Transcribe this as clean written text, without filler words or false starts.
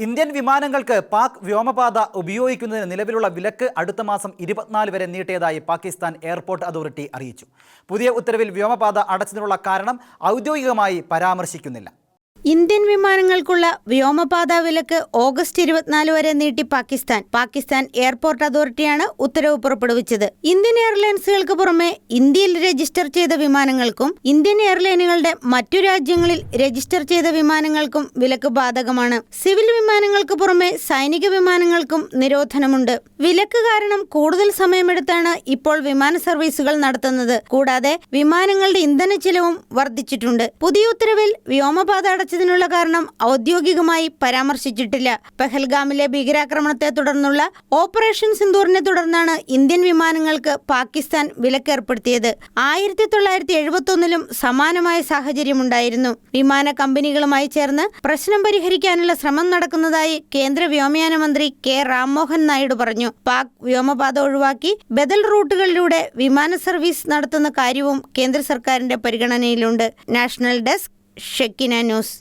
Indian വിമാനങ്ങൾക്ക് പാക് വ്യോമപാത ഉപയോഗിക്കുന്നതിന് നിലവിലുള്ള വിലക്ക് അടുത്ത മാസം 24 വരെ നീട്ടിയതായി പാകിസ്ഥാൻ എയർപോർട്ട് അതോറിറ്റി അറിയിച്ചു. പുതിയ ഉത്തരവിൽ വ്യോമപാത അടച്ചതിനുള്ള കാരണം ഔദ്യോഗികമായി പരാമർശിക്കുന്നില്ല. ഇന്ത്യൻ വിമാനങ്ങൾക്കുള്ള വ്യോമപാത വിലക്ക് ഓഗസ്റ്റ് 24 വരെ നീട്ടി പാകിസ്ഥാൻ എയർപോർട്ട് അതോറിറ്റിയാണ് ഉത്തരവ് പുറപ്പെടുവിച്ചത്. ഇന്ത്യൻ എയർലൈൻസുകൾക്ക് പുറമെ ഇന്ത്യയിൽ രജിസ്റ്റർ ചെയ്ത വിമാനങ്ങൾക്കും ഇന്ത്യൻ എയർലൈനുകളുടെ മറ്റു രാജ്യങ്ങളിൽ രജിസ്റ്റർ ചെയ്ത വിമാനങ്ങൾക്കും വിലക്ക് ബാധകമാണ്. സിവിൽ വിമാനങ്ങൾക്ക് പുറമെ സൈനിക വിമാനങ്ങൾക്കും നിരോധനമുണ്ട്. വിലക്ക് കാരണം കൂടുതൽ സമയമെടുത്താണ് ഇപ്പോൾ വിമാന സർവീസുകൾ നടത്തുന്നത്. കൂടാതെ വിമാനങ്ങളുടെ ഇന്ധന ചെലവും വർദ്ധിച്ചിട്ടുണ്ട്. പുതിയ ഉത്തരവിൽ വ്യോമപാത നുള്ള കാരണം ഔദ്യോഗികമായി പരാമർശിച്ചിട്ടില്ല. പെഹൽഗാമിലെ ഭീകരാക്രമണത്തെ തുടർന്നുള്ള ഓപ്പറേഷൻ സിന്ദൂറിനെ തുടർന്നാണ് ഇന്ത്യൻ വിമാനങ്ങൾക്ക് പാകിസ്ഥാൻ വിലക്കേർപ്പെടുത്തിയത്. 1971 സമാനമായ സാഹചര്യമുണ്ടായിരുന്നു. വിമാന കമ്പനികളുമായി ചേർന്ന് പ്രശ്നം പരിഹരിക്കാനുള്ള ശ്രമം നടക്കുന്നതായി കേന്ദ്ര വ്യോമയാന മന്ത്രി കെ രാംമോഹൻ നായിഡു പറഞ്ഞു. പാക് വ്യോമപാത ഒഴിവാക്കി ബദൽ റൂട്ടുകളിലൂടെ വിമാന സർവീസ് നടത്തുന്ന കാര്യവും കേന്ദ്ര സർക്കാരിന്റെ പരിഗണനയിലുണ്ട്. National desk Shekinah news.